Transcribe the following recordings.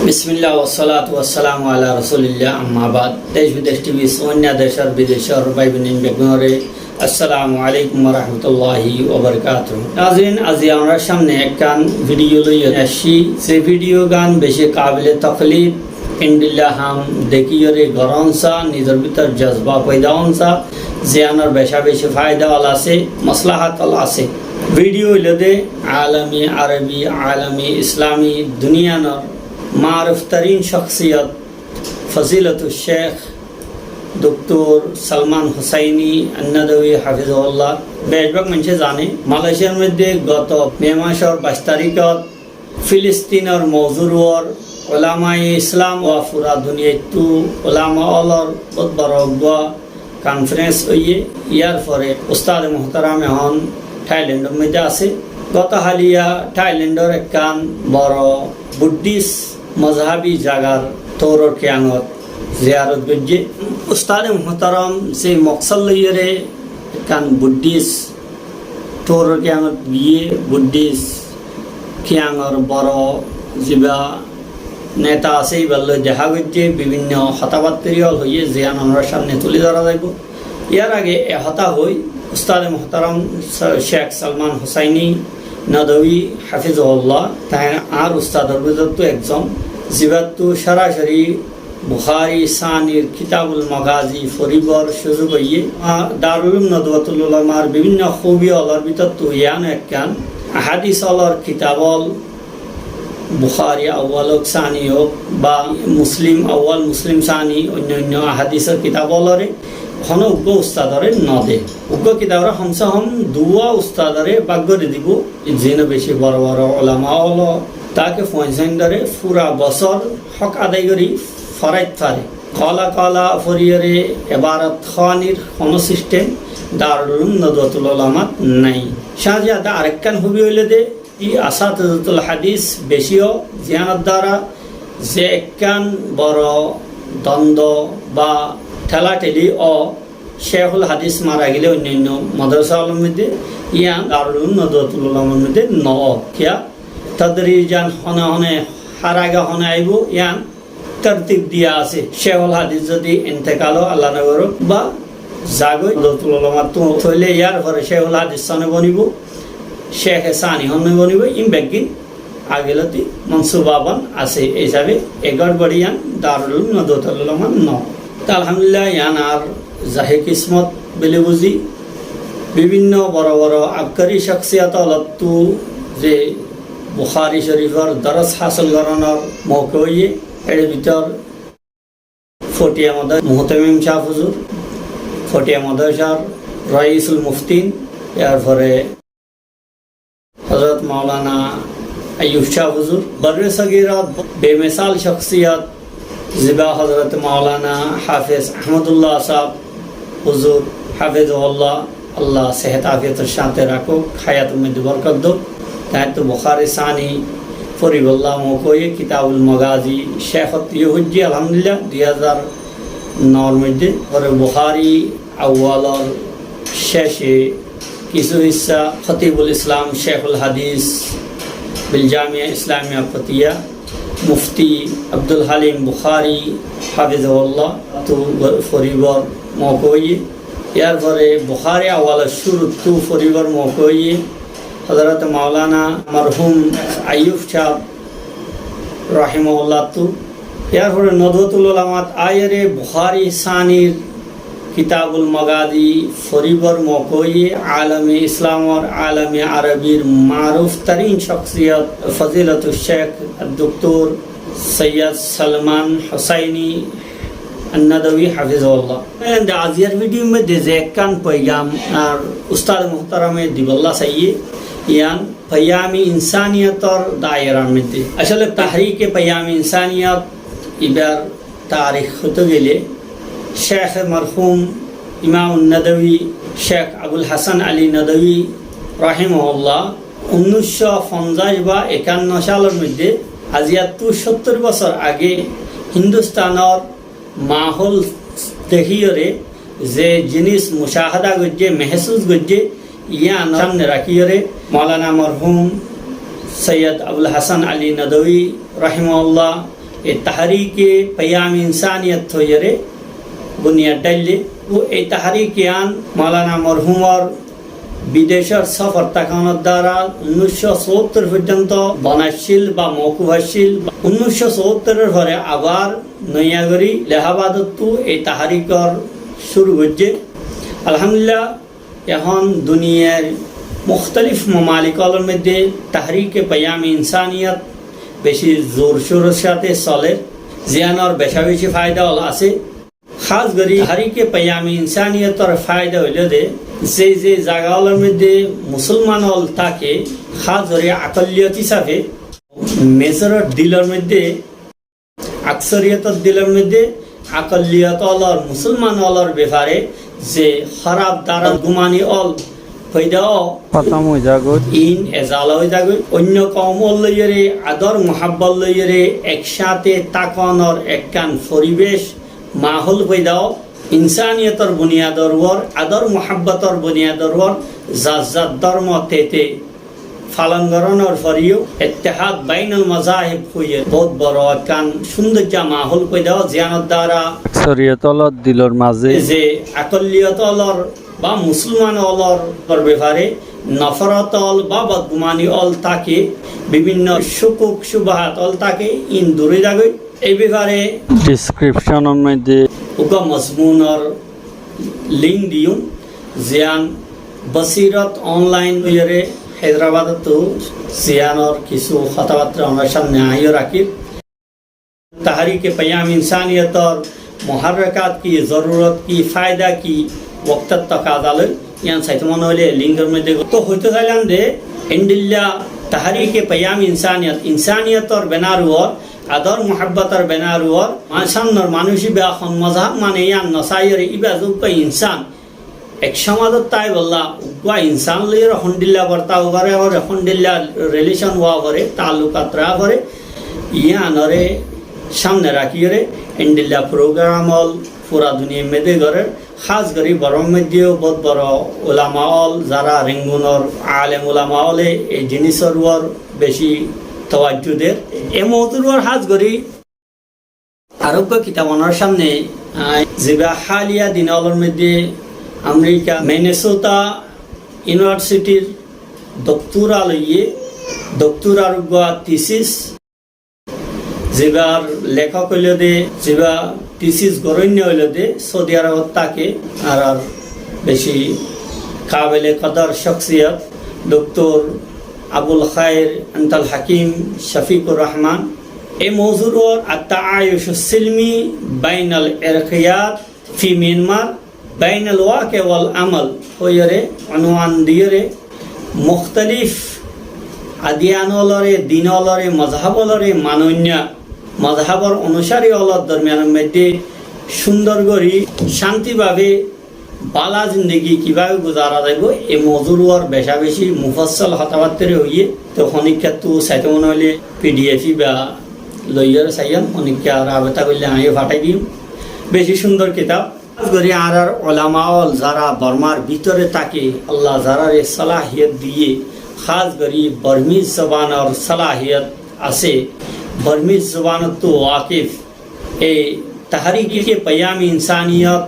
বিসমিল্লাহ ওয়াসসালাতু ওয়াসসালামু আলা রাসূলিল্লাহ আম্মা বাদ। দেশ বিদেশ টিভি অন্য দেশের বিদেশের ভাই বোন বেগুনরে আসসালামু আলাইকুম ওয়া রাহমাতুল্লাহি ওয়া বারাকাতুহু। নাযরিন, আজি আমরা সামনে একখান ভিডিও লইয়া আসি। সেই ভিডিও গান বেশি কাবিলে তকলিদ ইনবিল্লাহ হাম দেখিয়রে গরমসা নিজের ভিতর জজবা পয়দা হনসা জিয়ানোর বেশা বেশি ফায়দা ওয়ালা আছে, মাসলাহাত ওয়ালা আছে। ভিডিও লদে আলমী আরবি আলমী ইসলামী দুনিয়ানোর मारूफ तरीन शख्सियत फजीलतुल शेख डॉक्टर सलमान हुसैनी अन्नदवी हाफिजुल्लाह बेशबक मंचे जाने मालয়েশিয়ার মধ্যে গত মে মাসের 22 তারিখত ফিলিস্তিনের মওজুর উলামায়ে ইসলাম ও পুরা দুনিয়াতু উলামা অলর বহুত বড় কনফারেন্স হইয়ে ইয়ার পরে উস্তাদ মুহতারাম হন থাইল্যান্ডের মধ্যে আছে। গত হালিয়া থাইল্যান্ডের একখান বড় বুদ্ধিস্ট मजहबी जगार तौर क्यांगत जियारत गज्जे उस्ताद मुहतरम से मकसद लइरे कान बुद्धिस्ट तौर क्यांगत गिए बुद्धिस्ट क्यांगर बड़ो जिबा नेता আছে বললে দেখা গজ্জে বিভিন্ন হতাবাত্তরিয়ল হইয়ে জিয়ান আমরা সামনে তুলে ধরা যাইব। ইয়ার আগে এ হতা হই উস্তাদ মুহতরম শেখ সালমান হুসাইনি নদভী হাফিজুল্লাহ তাই আর উস্তাদর ভিতর তো একজন জিবাতু সরাসরি বুখারী সানির কিতাবুল মাগাজি ফরিবর সুযোগ হইয়ে দারুল উলুম নদওয়াতুল উলামার বিভিন্ন খুবই অলর ভিতর তো ইয়ান একখান হাদিস অলর কিতাবল বুখারী আউয়াল ও সানি হোক বা মুসলিম আউয়াল মুসলিম সানি অন্যান্য হাদিসের কিতাবলরে হন উগ্র উস্তাদরে নদে উগ্র কিতাবরা হমসা হম দুয়া উস্তাদরে বাগ্যরে দিব যেন বেশি বড় বড় ওলামা হল তাকে ফয়সাইন্দারে পুরা বছর হক আদায় করি ফরাইত ফারে কলা কলা ফরিয়রে এবারত খানির কোন সিস্টেম দারুল উলুম নদওয়াতুল উলামাত নাই। শাহজাদা আরেকখান হবি হইলে দে ই আসাতুল হাদিস বেশিও জিয়ানত দ্বারা যে একখান বড় দ্বন্দ্ব বা ঠেলাঠেলি ও শেখুল হাদিস মারা গেলে অন্যান্য মাদ্রাসা আলমের মধ্যে ইয়ান দারুল উলুম নদওয়াতুল উলামার মধ্যে ন কিয়া তদরিজান হনে হনে হারাগা হনে আইব ইয়ান তরতিব দিয়া আছে। শেখুল হাদিস যদি ইন্তেকালও আল্লাহ নগর বা জাগই নদওয়াতুল উলামা তো থইলে ইয়ার পরে শেখুল হাদিস সনে বনিব শেখ সানি হনে বনিব ইম বেগিন আগেলতি মনসুবাবান আছে এই হিসাবে এগড় বড়িয়ান দারুল উলুম নদওয়াতুল উলামা ন। আলহামদুলিল্লাহ ইয়ান আর জাহে কিসমত বলে বুঝি বিভিন্ন বড় বড় আবকারী শখসিয়াত অলত্তু যে বুখারী শরীফর দরস হাসিল করানোর মৌকা হইয়ে এর ভিতর ফটিয়া মাদ্রাসা মুহতামিম শাহ হুজুর ফটিয়া মাদ্রাসার রাইসুল মুফতিন এরপরে হযরত মাওলানা আইয়ুব শাহ হুজুর বর্রে সগীরাত বেমিসাল শখসিয়াত জিবা হযরত মাওলানা হাফেজ আহমদুল্লাহ সাহেব হুজুর হাফেজুল্লাহ আল্লাহ সেহত আফিয়তের সাথে রাখো হায়াতের মধ্যে বরকত দাও। তাই তো বুখারী সানি ফরিবুল্লাহ মকয়ে কিতাবুল মাগাজি শেখত ইহুজ্জি আলহামদুলিল্লাহ 2009 মধ্যে পরে বুখারী আউয়ালর শেষে কিছু হিস্সা খতিবুল ইসলাম শেখুল হাদিস বিল জামিয়া ইসলামিয়া ফতিয়া মুফতি আব্দুল হালিম বুখারী হাফিজুল্লাহ তো ফরিবর মকয়ে ইয়ার পরে বুখারী আওয়ালের শুরু তো ফরিবর মকয়ে হযরত মাওলানা মরহুম আইয়ুব শাহ রাহিমাহুল্লাহ তো ইয়ার পরে নদওয়াতুল উলামাত আয়রে বুখারী সানির কিতাবুল মাগাজি ফরিবর মকয়ে আলমে ইসলাম और आलम अरबीर मारूफ तरीन शख्सियत फजीलतुल शेख डॉक्टर सैयद सलमान हुसैनी अन्नदवी हाफिजुल्लाह। आजियार वीडियो में जे कान पैगाम और उस्ताद मुहतरमे दिबल्ला सही यान पैगाम इंसानियतर दायरा में दे আসলে তাহরিকে पैगाम इंसानियत इबार तारीख হতে গেলে शेख मरहूम इमाम नदवी शेख अबुल हसन अली नदवी रहिमहुल्लाह 1950 বা 51 সালের মধ্যে আজিয়া 70 বছর আগে হিন্দুস্তানের মাহল দেখিয়রে যে জিনিস মুশাহাদা গজ্জে মেহসুস গজ্জে ইয়া সামনে রাখিয়ে মৌলানা মরহুম সৈয়দ আবুল হাসান আলী নদভী রহিমাহুল্লাহ এই তাহরিকে পেয়াম ইনসানিয়ত হইয়ে বুনিয়াদ ডাইলে ও এই তাহরিকে আন মৌলানা মরহুমর বিদেশের সফর তাকানোর দ্বারা 1974 পর্যন্ত বনাশীল বা মকুভাশীল 1974 পরে আবার নয়াগরি লেহাবাদতু এই তাহারিকর শুরু হচ্ছে আলহামদুলিল্লাহ। এখন দুনিয়ার মুখতালিফ মমালিকর মধ্যে তাহরিকে পেয়াম ইনসানিয়ত বেশি জোর সোরের সাথে চলে, জিয়ানোর বেশি ফায়দা আছে। খাস করি তাহরিকে পেয়াম ইনসানিয়তর ফায়দা হইল যে জায়গাগুলোর মধ্যে মুসলমান হল থাকে, খাস করে আকলিয়ত হিসাবে মেজরের দিলের মধ্যে আকসরিয়তর দিলের মধ্যে আকলিয়ত অলর মুসলমান অলর ব্যাপারে যে খারাপ দ্বারা গুমানি অল ইন এজাল হয়ে যাবে অন্য কম লইয়ে আদর মোহাব্বত লইয়ে একসাথে তাকানোর একখান পরিবেশ মাহল হইদাও ইনসানিয়তর বুনিয়াদর ওর আদর মোহাব্বতর বুনিয়াদর ওর জাত ধর্ম তেতে ফালন গরণর ফরিও ইত্তেহাদ বাইনুল মাযাহিব হইয়ে বহুত বড় একখান সৌন্দর্য মাহল কইদাও জিয়ানত দ্বারা শরীয়তলত দিলর মাঝে যে আকলিয়ত অলর বা মুসলমান অলর ব্যাপারে নফরত অল বা বদগুমানি অল তাকে বিভিন্ন সুকুক সুবাহাত অল তাকে ইন দূরে যাবে। এই ব্যাপারে ডিসক্রিপশনের মধ্যে উকা মজমুনর লিঙ্ক দিও জিয়ান বসিরত অনলাইন হইয়ে হায়দ্রাবাদত জিয়ানোর কিছু কথাবার্তা আমার সামনে আইও রাখি। তাহরিকে পেয়াম ইনসানিয়তর মুহাররাকাত কি জরুরত কি ফায়দা কি ওয়াক্তত তাকাদালে ইয়ান সাইতে মনে হলে লিঙ্কের মধ্যে তো হইতে চাইলাম যে ইন্ডিল্লা তাহরিকে পেয়াম ইনসানিয়তর বেনারুয়ার আদর মোহাব্বতর বেনারুয়ার সামনের মানুষই বেখন মজাহ মানে ইয়ান নসাইয়ের ইবা যুগ ইনসান এক সমাজত তাই বললা উগা ইনসান লইয়ের হন্ডিল্লা বর্তাও করে আর হন্ডিল্লা রিলেশন হওয়া করে তালুকাত রাখা করে ইয়ানরে সামনে রাখিয়ে ইন্ডিল্লা প্রোগ্রাম হল পুরা দুনিয়া মেদে করে খাস করি বড় মধ্যেও বহুত বড় ওলামা হল যারা রেঙ্গুনর আলেম ওলামা হলে এই জিনিসের ওর বেশি তওয়াজ্জু দেয়। এই মৌতুর ওর হাজ করি আরোগ্য কিতাবনের সামনে যেবা হালিয়া দিনলের মধ্যে আমেরিকা মিনেসোটা ইউনিভার্সিটির ডক্টরা আরোগ্য থিসিস যেবার লেখক হইল দে যেবা থিসিস গরণ্য হইল দে সৌদি আরবত তাকে আর বেশি কাবেলে কদর শখসিয়ত ডক্টর আবুল খায়ের আন্তাল হাকিম শফিকুর রহমান। এই মৌজুর আত-তাআয়ুশ সিলমি বাইনাল ইরকিয়াত ফি মিয়ানমার বাইনাল ওয়াকি ওয়াল আমাল হইরে অনুমান দিয়ে মুখতালিফ আদিয়ানলরে দিনলরে মজহাবলরে মানন্য মজহাবর অনুসারী অলর দরমিয়ানের মধ্যে সুন্দর করি শান্তিভাবে বালা জিন্দগি কিভাবে গুজারা যাইব এই মজুরুয়ার বেশি মুফাসসাল হতাবাত্তরে হইয়ে তো খনিকা তো সাইতে মনে হইলে পিডিএফ বা লইয়ার চাইয়াম খনিকা রাবেতা করলে আমি ফাটাই দিম। বেশি সুন্দর কিতাব করি আর ওলামাওল যারা বর্মার ভিতরে তাকে আল্লাহ যারার সালাহিয়ত দিয়ে খাস করি বর্মিজ জবানের সালাহিয়ত আছে বর্মিজ জবানত তো ওয়াকিফ এই তাহরিকে পেয়াম ইনসানিয়ত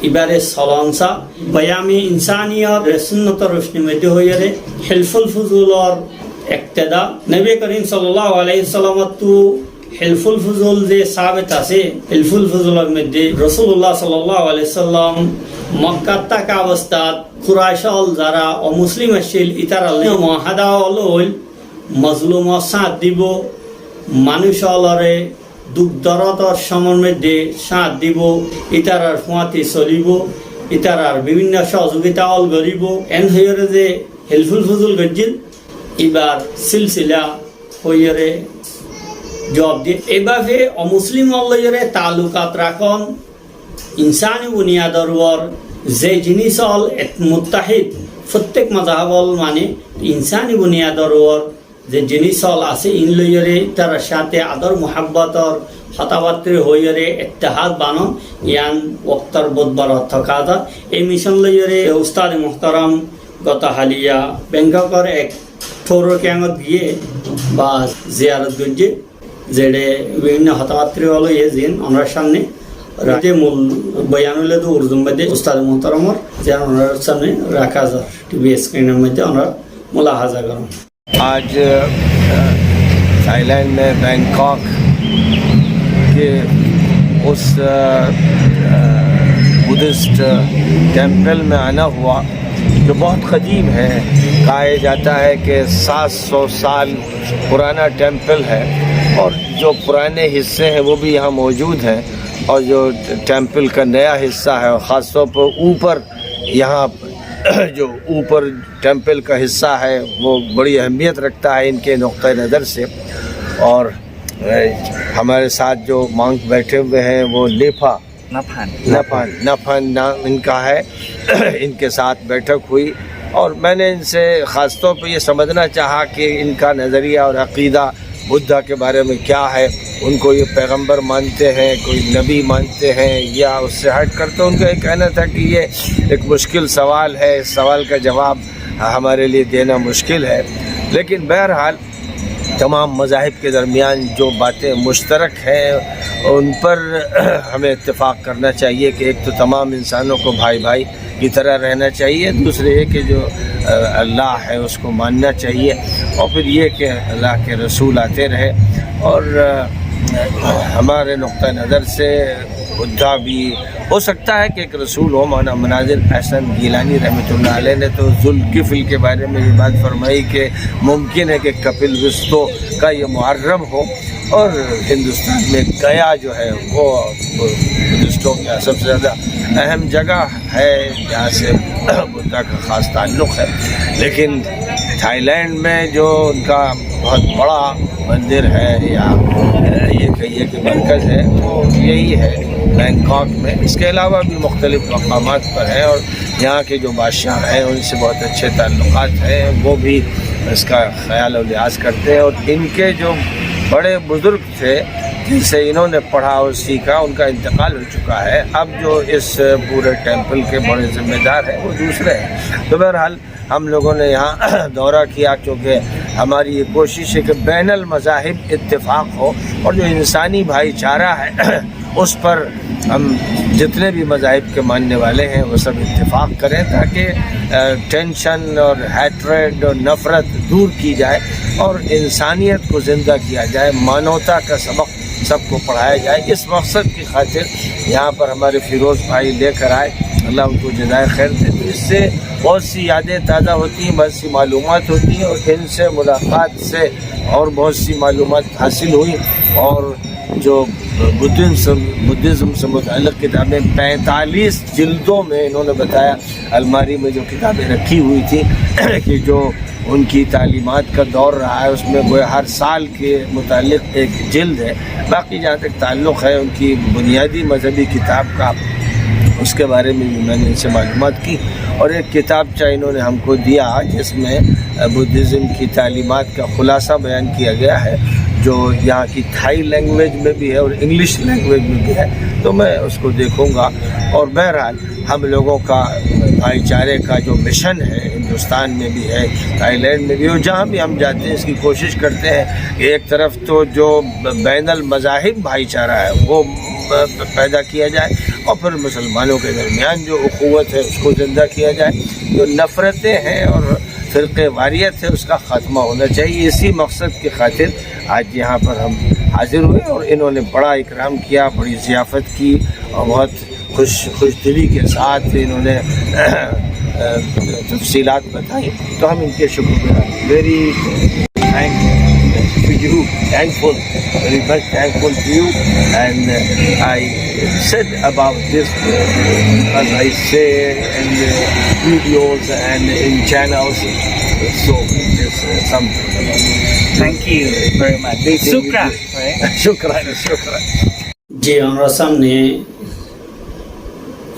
ইবারে সলনসা পেয়ামে ইনসানিয়ত সুন্নতর রোশনি মধ্যে হইয়ে হিলফুল ফুজুলর ইক্তেদা নবী করিম সাল্লাল্লাহু আলাইহি ওয়াসাল্লাম তো হিলফুল ফুজুল যে সাবিত আছে হিলফুল ফুজুলের মধ্যে রাসূলুল্লাহ সাল্লাল্লাহু আলাইহি ওয়াসাল্লাম মক্কা থাকা অবস্থাত কুরাইশল যারা অমুসলিম আছিল ইতারা মুআহাদা হল মজলুম সাথ দিব মানুষলরে দুঃখ দরদর সময়ের মধ্যে সাথ দিব ইতারার ফুয়াতি চলিব ইতারার বিভিন্ন সহযোগিতা অল গরিব এন হইয়ে যে হেলফুল ফুজুল গজ্জিল এবার সিলসিলা হইয়ে জবাব দিয়ে এভাবে অমুসলিম লইয়ে তালুকাত রাখন ইনসানি বুনিয়াদর ওর যে জিনিস হল মুত্তাহিদ প্রত্যেক মাযহাবল মানে ইনসানি বুনিয়াদর ওর যে জিনিস হল আছে ইন লইয়ে তার সাথে আদর মোহাব্বতর হতাবাত্রী হইরে ইত্তেহাদ বানন ইয়ান ওক্তর বুধবার অর্থকাদা এই মিশন লইরে উস্তাদ মোহতারাম গত হালিয়া ব্যাংককের এক ঠোর ক্যাঙত গিয়ে বা জিয়ারত গিয়ে যেড়ে বিভিন্ন হতাবাত্রী হলো এ জিন ওনার সামনে রাতে মূল বয়ান হলে তো উর্দুর মধ্যে উস্তাদ মোহতারামর যেন ওনার সামনে রাখা যায় টিভি স্ক্রিনের মধ্যে ওনার मुलाहाजा करूँ। आज थाईलैंड में बैंकॉक के उस बुद्धिस्ट टेम्पल में आना हुआ जो बहुत क़दीम है। कहा जाता है कि 700 साल पुराना टेम्पल है और जो पुराने हिस्से हैं वो भी यहाँ मौजूद हैं और जो टेम्पल का नया हिस्सा है ख़ास तौर पर ऊपर यहाँ जो ऊपर टेम्पल का हिस्सा है वो बड़ी अहमियत रखता है इनके नुक्ते नज़र से। और हमारे साथ जो मांग बैठे हुए हैं वो नफन नाम इनका है। इनके साथ बैठक हुई और मैंने इनसे ख़ास तौर पर ये समझना चाहा कि इनका नज़रिया और अक़ीदा बुद्धा के बारे में क्या है। उनको ये पैगंबर मानते हैं, कोई नबी मानते हैं या उससे हट कर। तो उनका ये कहना था कि ये एक मुश्किल सवाल है, इस सवाल का जवाब हमारे लिए देना मुश्किल है। लेकिन बहरहाल तमाम मज़ाहिब के दरमियान जो बातें मुश्तरक हैं उन पर हमें इत्तेफाक करना चाहिए कि एक तो तमाम इंसानों को भाई भाई की तरह रहना चाहिए, दूसरे ये कि जो अल्लाह है उसको मानना चाहिए और फिर ये कि अल्लाह के रसूल आते रहे। और हमारे नुक्ता नज़र से बुद्धा भी हो सकता है कि एक रसूल हो। मौलाना मनाजिर अहसन गीलानी रहमतुल्लाह अलैह ने तो ज़ुल्किफ़ल के बारे में ये बात फरमाई कि मुमकिन है कि कपिल वस्तु का ये मुहर्रम हो। और हिंदुस्तान में गया जो है वो बुद्धिस्टों का सबसे ज़्यादा अहम जगह है जहाँ से बुद्धा का ख़ास ताल्लुक़ है। लेकिन थाईलैंड में जो उनका बहुत बड़ा मंदिर है या ये कहिए कि मरकज़ है वो यही है बैंकॉक में। इसके अलावा भी मुख्तलिफ़ मकामात पर हैं और यहाँ के जो बादशाह हैं उनसे बहुत अच्छे ताल्लुक़ात हैं, वो भी इसका ख्याल और लिहाज करते हैं। और इनके जो बड़े बुज़ुर्ग थे जिनसे इन्होंने पढ़ा और सीखा उनका इंतकाल हो चुका है। अब जो इस पूरे टेम्पल के बड़े ज़िम्मेदार हैं वो दूसरे हैं। तो बहरहाल हम लोगों ने यहाँ दौरा किया क्योंकि हमारी ये कोशिश है कि बैनुल मज़ाहिब इत्तिफ़ाक़ हो और जो इंसानी भाईचारा है उस पर हम जितने भी मज़ाहिब के मानने वाले हैं वो सब इत्तिफ़ाक़ करें ताकि टेंशन और हैट्रेड और नफ़रत दूर की जाए और इंसानियत को ज़िंदा किया जाए, मानवता का सबक सबको पढ़ाया जाए। इस मकसद की खातिर यहाँ पर हमारे फ़िरोज़ भाई लेकर आए, अल्लाह उनको जज़ाए खैर दे। तो इससे बहुत सी यादें ताज़ा होती हैं, बहुत सी मालूमात होती हैं और इनसे मुलाकात से और बहुत सी मालूमात हासिल हुई। और जो बुद्धिज़्म से मुतअल्लिक़ किताबें 45 जिल्दों में इन्होंने बताया अलमारी में जो किताबें रखी हुई थी कि जो उनकी तालीमात का दौर रहा है उसमें वो हर साल के मुतालिक एक जिल्द है। बाकी जहाँ तक ताल्लुक़ है उनकी बुनियादी मजहबी किताब का उसके बारे में भी मैंने इनसे मालूमात की। और एक किताबचा इन्होंने हमको दिया जिसमें बुद्धिज़्म की तालीमात का ख़ुलासा बयान किया गया है जो यहाँ की थाई लैंग्वेज में भी है और इंग्लिश लैंग्वेज में भी है। तो मैं उसको देखूँगा। और बहरहाल हम लोगों का भाईचारे का जो मिशन है हिंदुस्तान में भी है, थाईलैंड में भी, और जहाँ भी हम जाते हैं इसकी कोशिश करते हैं कि एक तरफ तो जो बैनुल मज़ाहिब भाईचारा है वो पैदा किया जाए और फिर मुसलमानों के दरमियान जो उख़ुवत है उसको ज़िंदा किया जाए। जो नफ़रतें हैं और फ़िरक़े वारियत है उसका ख़ात्मा होना चाहिए। इसी मकसद की खातिर आज यहाँ पर हम हाज़िर हुए और इन्होंने बड़ा इकराम किया, बड़ी ज़ियाफ़त की और बहुत खुश दिली के साथ इन्होंने तफसीलात बताई। तो हम इनके शुक्रगुज़ार, very thankful, very much thankful to you. And I said about this as I say in videos and in channels. So it's something. Thank you very much. Shukran. Shukran. जी हमारा सामने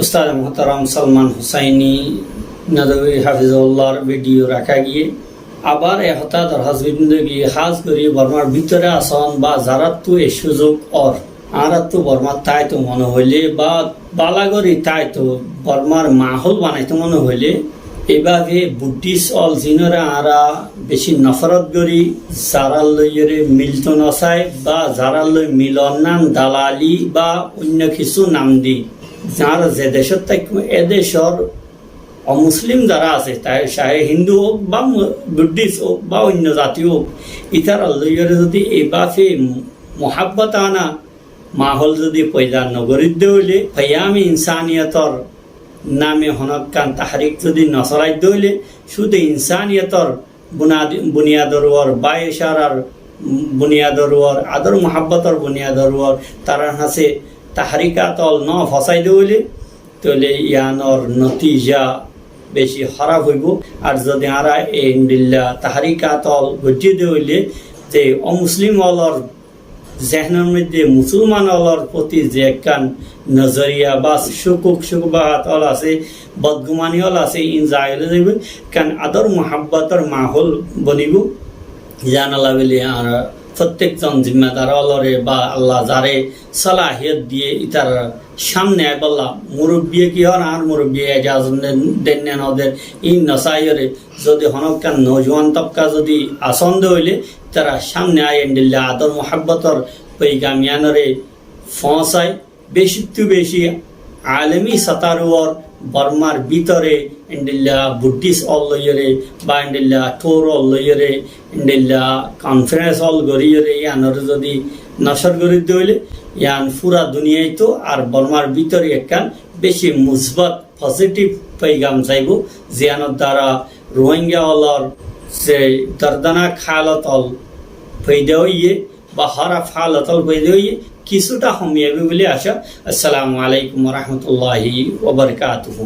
उस्ताद मोहतरम सलमान हुसैनी नदवी हाफिजुल्लाह वीडियो रखा गए। আবার এহতা দরহাজবিন্দগি খাস করি বর্মার ভিতরে আসন বা যারা তো এই সুযোগ অর আর তো বর্মার তাই তো মনে হইলে বা বালাগরি তাই তো বর্মার মাহল বানাইতে মনে হইলে এভাবে বুদ্ধিস অল জিনরা আরা বেশি নফরত করি যারা লইরে মিলত নচাই বা যারা লই মিলন নাম দালালি বা অন্য কিছু নাম দি যার যে দেশত থাকবে এদেশর অমুসলিম যারা আছে তাই সাহে হিন্দু হোক বা বুদ্ধিস হোক বা অন্য জাতি হোক ইতার লইরে যদি এইভাবে মহাব্বত আনা মাহল যদি পয়দা নগরিত হইলে ফয়ামি ইনসানিয়তর নামে হনকান তাহারিক যদি নসরাই দইলে শুধু ইনসানিয়তর বুনিয়াদর ওর বা ইশারার বুনিয়াদর ওর আদর মহাব্বতর বুনিয়াদর ওর তারা হাসে তাহারিকাতল ন ফসাই দইলে তাহলে ইয়ানর নতিজা বেশি খারাপ হইব। আর যদি আরা ইন্দিল্লা তাহারিকাতল গজ্জি দইলে যে অমুসলিম অলর জেহনের মধ্যে মুসলমান অলর প্রতি যে একখান নজরিয়া বা শুকুবাহাত অল আছে বদগুমানি অল আছে ইন জায়লে যাইব কারণ আদর মহাব্বতর মাহল বনিব জানালা বলে আর প্রত্যেকজন জিম্মাদার অলরে বা আল্লাহ যারে সালাহিয়ত দিয়ে ইতার সামনে বললা মুরব্বী কি হন আর মুরব্বী এজাজ দেন ওদের ইন নসাইরে যদি হনকান নজওয়ান তবকা যদি আসন্দ হইলে তারা সামনে আয় এন্ডিল্লা আদর মোহাব্বতর পৈগামিয়ানরে ফসায় বেশি তু বেশি আলমী সাতারুয়ার বর্মার ভিতরে এন্ডিল্লা বুদ্ধিস অল লইরে বা এন্ডিল্লা টোর অল লইরে এন্ডিল্লা কনফারেন্স অল গড়িয়ে ইয়ানর যদি নসর গড়ি হইলে ইয়ান পুরা দুনিয়ায় তো আর বর্মার ভিতরে একখান বেশি মুসবত পজিটিভ পৈগাম চাইব জিয়ানোর দ্বারা রোহিঙ্গা অলর যে দর্দনাক হালতল ফৈদে হইয়ে বা হরা ফালতল ফৈদে হইয়ে কিছুটা কমিয়াবে বলে আশা। আসসালামু আলাইকুম রহমতুল্লাহি ওয়া বারাকাতুহু।